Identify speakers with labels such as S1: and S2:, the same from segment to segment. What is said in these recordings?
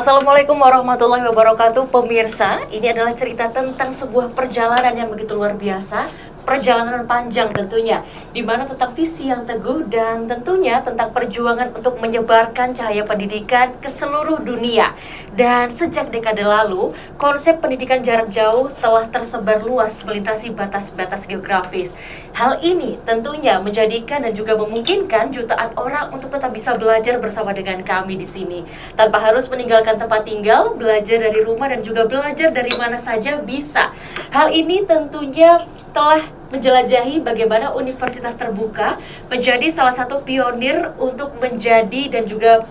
S1: Assalamualaikum warahmatullahi wabarakatuh. Pemirsa, ini adalah cerita tentang sebuah perjalanan yang begitu luar biasa. Perjalanan panjang tentunya, di mana tentang visi yang teguh dan tentunya tentang perjuangan untuk menyebarkan cahaya pendidikan ke seluruh dunia. Dan sejak dekade lalu, konsep pendidikan jarak jauh telah tersebar luas melintasi batas-batas geografis. Hal ini tentunya menjadikan dan juga memungkinkan jutaan orang untuk tetap bisa belajar bersama dengan kami di sini. Tanpa harus meninggalkan tempat tinggal, belajar dari rumah dan juga belajar dari mana saja bisa. Hal ini tentunya telah menjelajahi bagaimana universitas terbuka menjadi salah satu pionir untuk menjadi dan juga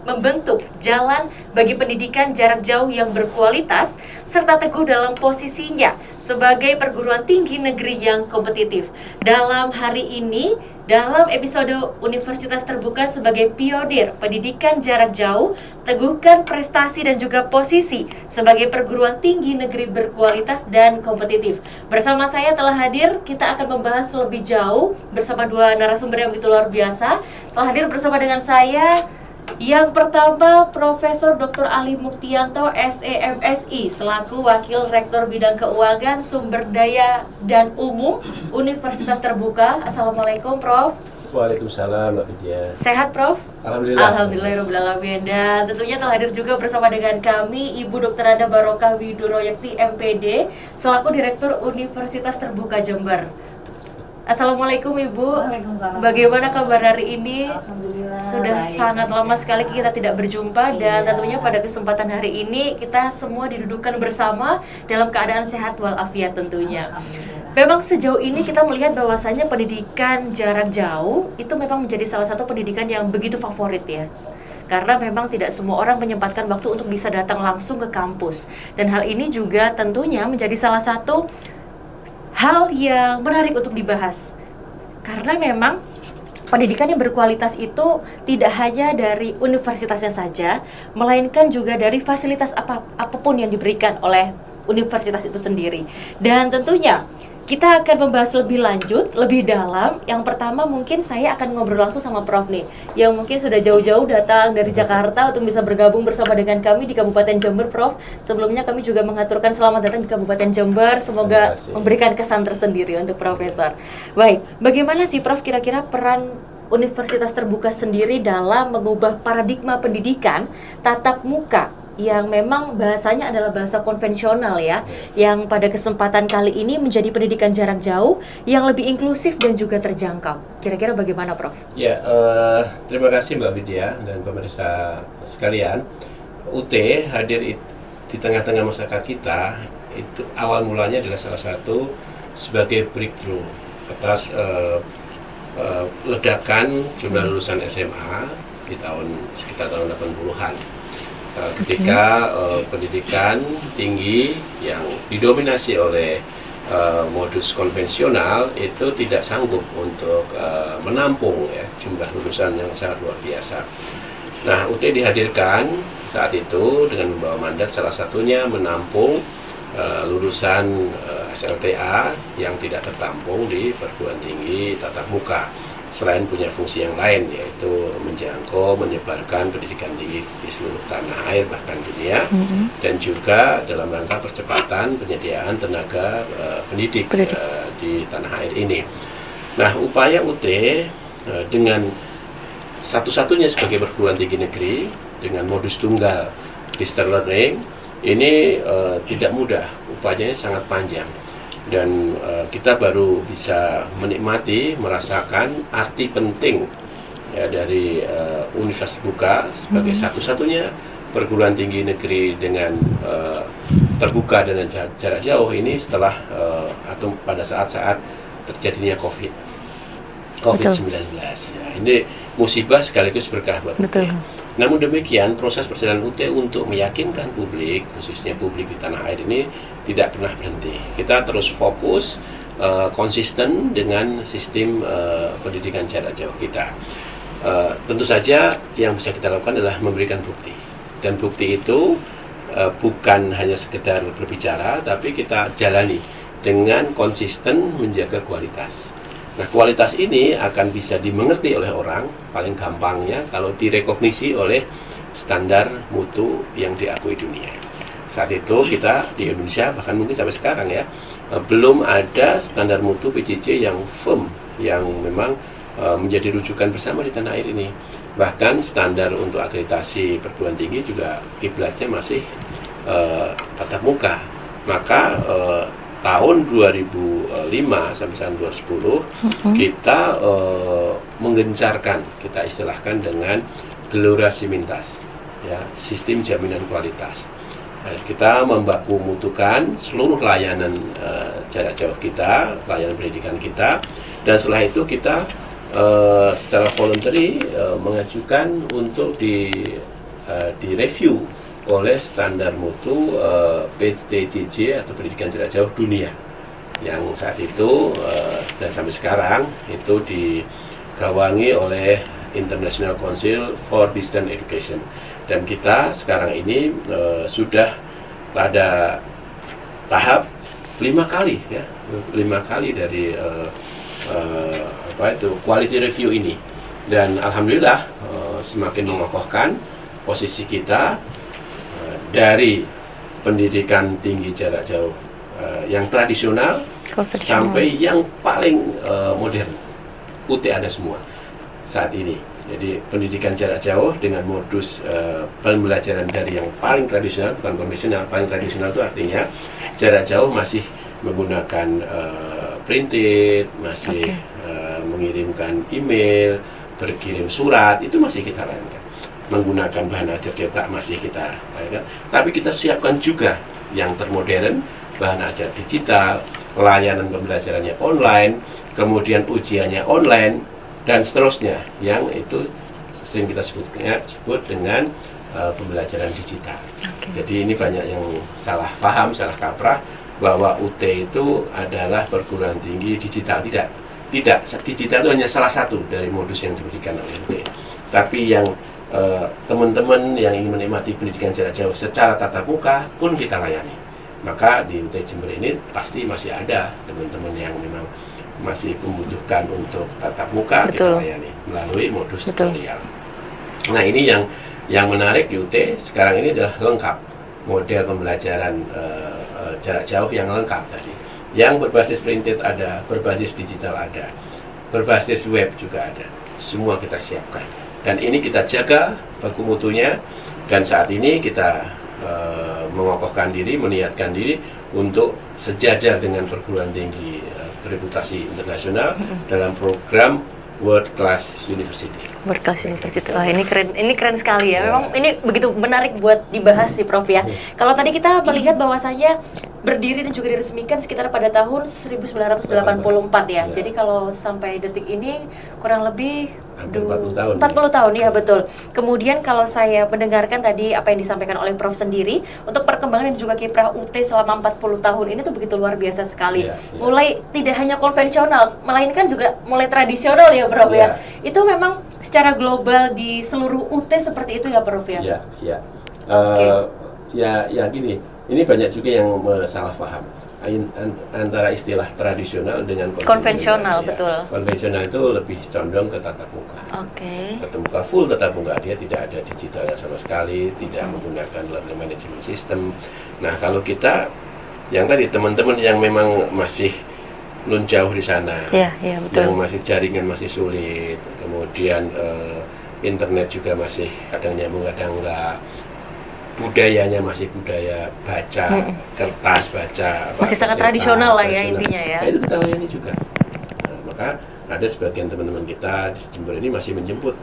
S1: membentuk jalan bagi pendidikan jarak jauh yang berkualitas serta teguh dalam posisinya sebagai perguruan tinggi negeri yang kompetitif. Dalam hari ini, dalam episode Universitas Terbuka sebagai pionir pendidikan jarak jauh, teguhkan prestasi dan juga posisi sebagai perguruan tinggi negeri berkualitas dan kompetitif. Bersama saya telah hadir, kita akan membahas lebih jauh bersama dua narasumber yang begitu luar biasa. Telah hadir bersama dengan saya, yang pertama Profesor Dr. Ali Muktianto SEMSI selaku Wakil Rektor Bidang Keuangan Sumber Daya dan Umum Universitas Terbuka. Assalamualaikum Prof.
S2: Waalaikumsalam Mbak Vidya.
S1: Sehat Prof?
S2: Alhamdulillah.
S1: Alhamdulillahirobbilalamin. Dan tentunya telah hadir juga bersama dengan kami Ibu Dr. Anda Barokah Widuroyekti MPD selaku Direktur Universitas Terbuka Jember. Assalamualaikum Ibu.
S3: Waalaikumsalam.
S1: Bagaimana kabar hari ini?
S3: Alhamdulillah.
S1: Sudah
S3: baik,
S1: sangat lama sekali kita tidak berjumpa dan
S3: Iya.
S1: tentunya pada kesempatan hari ini kita semua didudukan bersama dalam keadaan sehat walafiat tentunya.
S3: Alhamdulillah.
S1: Memang sejauh ini kita melihat bahwasannya pendidikan jarak jauh itu memang menjadi salah satu pendidikan yang begitu favorit ya. Karena memang tidak semua orang menyempatkan waktu untuk bisa datang langsung ke kampus. Dan hal ini juga tentunya menjadi salah satu hal yang menarik untuk dibahas. Karena memang pendidikan yang berkualitas itu tidak hanya dari universitasnya saja, melainkan juga dari fasilitas apapun yang diberikan oleh universitas itu sendiri. Dan tentunya kita akan membahas lebih lanjut, lebih dalam. Yang pertama mungkin saya akan ngobrol langsung sama Prof nih, yang mungkin sudah jauh-jauh datang dari Jakarta untuk bisa bergabung bersama dengan kami di Kabupaten Jember, Prof. Sebelumnya kami juga mengaturkan selamat datang di Kabupaten Jember. Semoga memberikan kesan tersendiri untuk Profesor. Baik, bagaimana sih Prof kira-kira peran Universitas Terbuka sendiri dalam mengubah paradigma pendidikan tatap muka yang memang bahasanya adalah bahasa konvensional ya, yang pada kesempatan kali ini menjadi pendidikan jarak jauh yang lebih inklusif dan juga terjangkau. Kira-kira bagaimana Prof?
S2: Ya, terima kasih Mbak Vidya dan pemirsa sekalian. UT hadir di tengah-tengah masyarakat kita itu awal mulanya adalah salah satu sebagai breakthrough atas ledakan jumlah lulusan SMA di sekitar tahun 80-an. Ketika pendidikan tinggi yang didominasi oleh modus konvensional itu tidak sanggup untuk menampung ya, jumlah lulusan yang sangat luar biasa. Nah, UT dihadirkan saat itu dengan membawa mandat salah satunya menampung lulusan SLTA yang tidak tertampung di perguruan tinggi tatap muka. Selain punya fungsi yang lain, yaitu menjangkau, menyebarkan pendidikan tinggi di seluruh tanah air bahkan dunia, dan juga dalam rangka percepatan penyediaan tenaga pendidik di tanah air ini. Nah, upaya UT dengan satu-satunya sebagai perguruan tinggi negeri dengan modus tunggal distance learning ini tidak mudah, upayanya sangat panjang. Dan kita baru bisa menikmati, merasakan arti penting ya, dari Universitas Terbuka sebagai satu-satunya perguruan tinggi negeri dengan terbuka dan jarak jauh ini setelah atau pada saat-saat terjadinya COVID-19. Ya, ini musibah sekaligus berkah buat UT. Namun demikian, proses perjalanan UT untuk meyakinkan publik, khususnya publik di tanah air ini tidak pernah berhenti. Kita terus fokus, konsisten dengan sistem pendidikan jarak jauh kita. Tentu saja yang bisa kita lakukan adalah memberikan bukti. Dan bukti itu bukan hanya sekedar berbicara, tapi kita jalani dengan konsisten menjaga kualitas. Nah, kualitas ini akan bisa dimengerti oleh orang, paling gampangnya kalau direkognisi oleh standar mutu yang diakui dunia. Saat itu kita di Indonesia, bahkan mungkin sampai sekarang ya, belum ada standar mutu PJJ yang firm, yang memang menjadi rujukan bersama di tanah air ini. Bahkan standar untuk akreditasi perguruan tinggi juga kiblatnya masih tatap muka. Maka tahun 2005 sampai tahun 2010 kita menggencarkan, kita istilahkan dengan Gelora Simintas, ya, sistem jaminan kualitas. Kita membaku mutukan seluruh layanan jarak jauh kita, layanan pendidikan kita, dan setelah itu kita secara voluntary mengajukan untuk direview oleh standar mutu PTJJ atau pendidikan jarak jauh dunia, yang saat itu dan sampai sekarang itu digawangi oleh International Council for Distance Education. Dan kita sekarang ini sudah pada tahap 5 kali ya, 5 kali dari quality review ini. Dan alhamdulillah semakin mengokohkan posisi kita dari pendidikan tinggi jarak jauh yang tradisional sampai yang paling modern. UT ada semua saat ini. Jadi pendidikan jarak jauh dengan modus pembelajaran dari yang paling tradisional, bukan konvensional. Paling tradisional itu artinya jarak jauh masih menggunakan printed, masih mengirimkan email, berkirim surat, itu masih kita lakukan. Menggunakan bahan ajar cetak masih kita lakukan. Tapi kita siapkan juga yang termodern, bahan ajar digital, layanan pembelajarannya online, kemudian ujiannya online, dan seterusnya, yang itu sering kita sebut dengan pembelajaran digital. Jadi ini banyak yang salah paham, salah kaprah bahwa UT itu adalah perguruan tinggi digital. Tidak, digital itu hanya salah satu dari modus yang diberikan oleh UT. Tapi yang teman-teman yang ingin menikmati pendidikan jarak jauh secara tatap muka pun kita layani. Maka di UT Jember ini pasti masih ada teman-teman yang memang masih membutuhkan untuk tatap muka. Betul. Kita layani melalui modus tutorial. Nah, ini yang menarik di UT sekarang ini adalah lengkap, model pembelajaran jarak jauh yang lengkap tadi, yang berbasis printed ada, berbasis digital ada, berbasis web juga ada, semua kita siapkan. Dan ini kita jaga baku mutunya, dan saat ini kita mengokohkan diri, meniatkan diri untuk sejajar dengan perguruan tinggi bereputasi internasional dalam program World Class University.
S1: World Class University. Wah, ini keren sekali ya. Memang ini begitu menarik buat dibahas sih, Prof ya. Kalau tadi kita melihat bahwasanya berdiri dan juga diresmikan sekitar pada tahun 1984 ya. Jadi kalau sampai detik ini kurang lebih
S2: 40 tahun.
S1: 40 tahun ya, betul. Kemudian kalau saya mendengarkan tadi apa yang disampaikan oleh Prof sendiri, untuk perkembangan dan juga kiprah UT selama 40 tahun ini tuh begitu luar biasa sekali. Mulai tidak hanya konvensional, melainkan juga mulai tradisional ya, Prof ya. Itu memang secara global di seluruh UT seperti itu ya, Prof ya.
S2: Ya gini, ini banyak juga yang salah paham antara istilah tradisional dengan konvensional.
S1: Betul.
S2: Konvensional itu lebih condong ke tatap muka. Tatap muka full tatap muka, dia tidak ada digitalnya sama sekali, tidak menggunakan learning management system. Nah, kalau kita yang tadi teman-teman yang memang masih nun jauh di sana, betul. Yang masih jaringan masih sulit, kemudian internet juga masih kadang nyambung kadang enggak, budayanya masih budaya baca, kertas baca,
S1: masih sangat tradisional lah ya intinya ya.
S2: Nah, itu kita layani juga. Nah, maka ada sebagian teman-teman kita di Jember ini masih menjemput,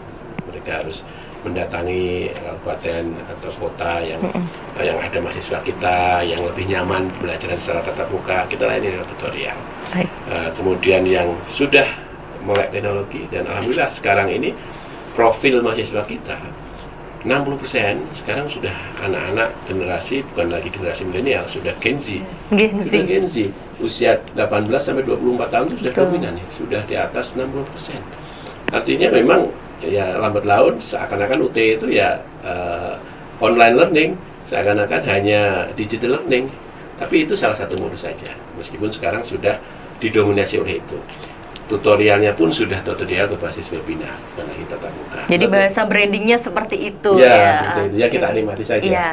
S2: mereka harus mendatangi kabupaten atau kota yang ada mahasiswa kita yang lebih nyaman belajar secara tatap muka, kita layani dengan tutorial. Kemudian yang sudah melek teknologi, dan alhamdulillah sekarang ini profil mahasiswa kita 60% sekarang sudah anak-anak generasi, bukan lagi generasi milenial, sudah Gen Z. Gen Z. Usia 18 sampai 24 tahun itu sudah dominan, sudah di atas 60%. Artinya memang ya lambat laun seakan-akan UT itu ya online learning, seakan-akan hanya digital learning. Tapi itu salah satu modus saja, meskipun sekarang sudah didominasi oleh itu. tutorialnya pun sudah tutorial berbasis webinar, bukan lagi tatap muka.
S1: Jadi bahasa brandingnya seperti itu
S2: seperti itu ya, kita nikmati saja.
S1: Iya.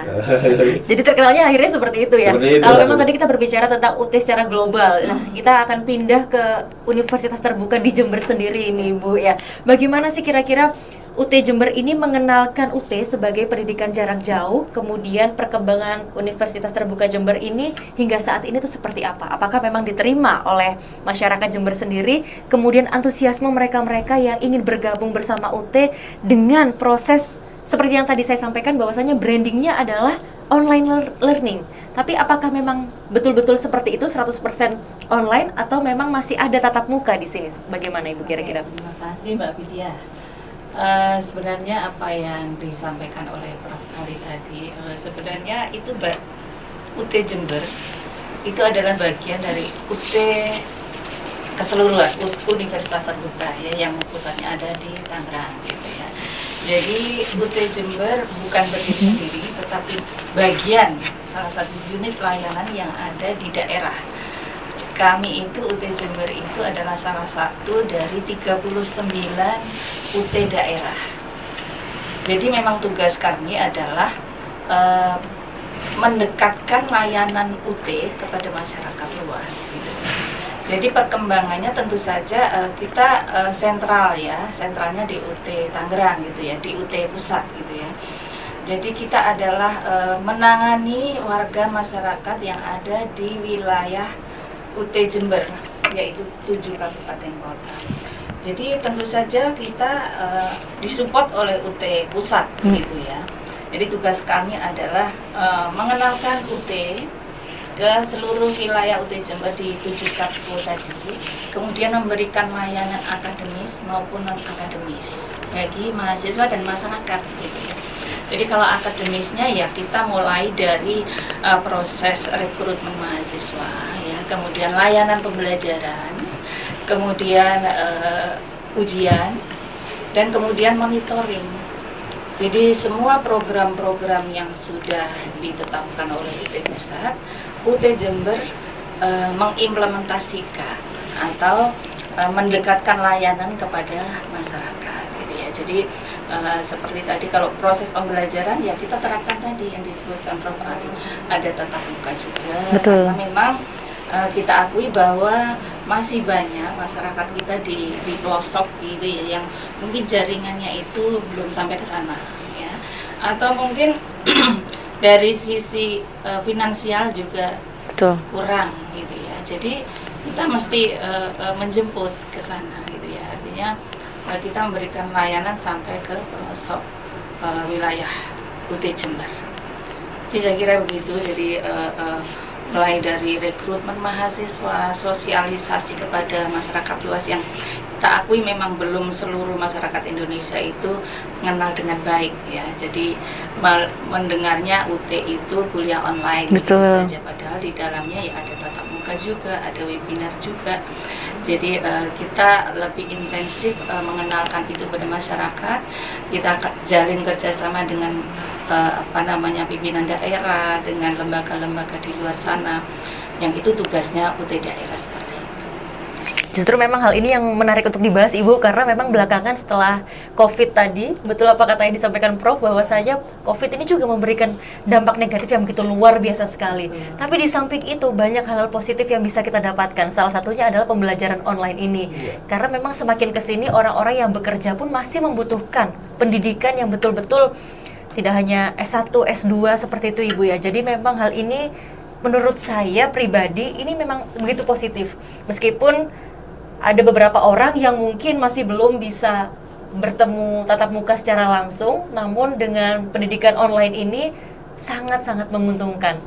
S1: Jadi terkenalnya akhirnya seperti itu ya. Kalau memang tadi kita berbicara tentang UT secara global, nah kita akan pindah ke Universitas Terbuka di Jember sendiri ini Bu ya. Bagaimana sih kira-kira UT Jember ini mengenalkan UT sebagai pendidikan jarak jauh, kemudian perkembangan Universitas Terbuka Jember ini hingga saat ini tuh seperti apa? Apakah memang diterima oleh masyarakat Jember sendiri, kemudian antusiasme mereka-mereka yang ingin bergabung bersama UT dengan proses seperti yang tadi saya sampaikan bahwasanya brandingnya adalah online learning. Tapi apakah memang betul-betul seperti itu 100% online atau memang masih ada tatap muka di sini? Bagaimana Ibu kira-kira?
S3: Terima kasih Mbak Vidya. Sebenarnya apa yang disampaikan oleh Prof. Ali tadi, sebenarnya itu UT Jember itu adalah bagian dari UT keseluruhan Universitas Terbuka ya, yang pusatnya ada di Tangerang gitu ya. Jadi UT Jember bukan berdiri sendiri, tetapi bagian salah satu unit layanan yang ada di daerah. Kami itu UT Jember itu adalah salah satu dari 39 UT daerah. Jadi memang tugas kami adalah mendekatkan layanan UT kepada masyarakat luas gitu. Jadi perkembangannya tentu saja kita sentral ya, sentralnya di UT Tangerang gitu ya, di UT Pusat gitu ya. Jadi kita adalah menangani warga masyarakat yang ada di wilayah UT Jember, yaitu 7 kabupaten kota. Jadi tentu saja kita disupport oleh UT Pusat gitu ya. Jadi tugas kami adalah mengenalkan UT ke seluruh wilayah UT Jember di 7 Kabupaten tadi, kemudian memberikan layanan akademis maupun non akademis bagi mahasiswa dan masyarakat gitu ya. Jadi kalau akademisnya ya kita mulai dari proses rekrutmen mahasiswa ya, kemudian layanan pembelajaran, kemudian ujian, dan kemudian monitoring. Jadi semua program-program yang sudah ditetapkan oleh UT Pusat, UT Jember mengimplementasikan atau mendekatkan layanan kepada masyarakat gitu ya. Jadi seperti tadi kalau proses pembelajaran ya kita terapkan tadi yang disebutkan Prof. Ali, ada tatap muka juga.
S1: Betul.
S3: Karena memang kita akui bahwa masih banyak masyarakat kita di pelosok gitu ya, yang mungkin jaringannya itu belum sampai ke sana ya, atau mungkin dari sisi finansial juga
S1: Betul.
S3: kurang gitu ya. Jadi kita mesti menjemput ke sana gitu ya. Artinya kita memberikan layanan sampai ke pelosok wilayah UT Jember. Jadi saya kira begitu. Jadi mulai dari rekrutmen mahasiswa, sosialisasi kepada masyarakat luas yang kita akui memang belum seluruh masyarakat Indonesia itu mengenal dengan baik ya. Jadi mendengarnya UT itu kuliah online gitu saja, padahal di dalamnya ya ada tatap muka juga, ada webinar juga. Jadi kita lebih intensif mengenalkan itu pada masyarakat. Kita jalin kerjasama dengan pimpinan daerah, dengan lembaga-lembaga di luar sana, yang itu tugasnya UT daerah seperti itu.
S1: Justru memang hal ini yang menarik untuk dibahas Ibu, karena memang belakangan setelah COVID tadi, betul apa kata yang disampaikan Prof, bahwasanya COVID ini juga memberikan dampak negatif yang begitu luar biasa sekali. Tapi di samping itu banyak hal-hal positif yang bisa kita dapatkan. Salah satunya adalah pembelajaran online ini. Karena memang semakin kesini orang-orang yang bekerja pun masih membutuhkan pendidikan yang betul-betul tidak hanya S1, S2 seperti itu Ibu ya. Jadi memang hal ini menurut saya pribadi ini memang begitu positif. Meskipun ada beberapa orang yang mungkin masih belum bisa bertemu tatap muka secara langsung, namun dengan pendidikan online ini sangat-sangat menguntungkan.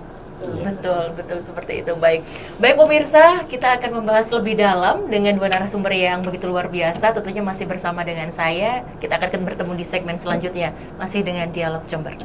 S1: Betul seperti itu. Baik pemirsa, kita akan membahas lebih dalam dengan dua narasumber yang begitu luar biasa. Tentunya masih bersama dengan saya. Kita akan bertemu di segmen selanjutnya, masih dengan Dialog Jember.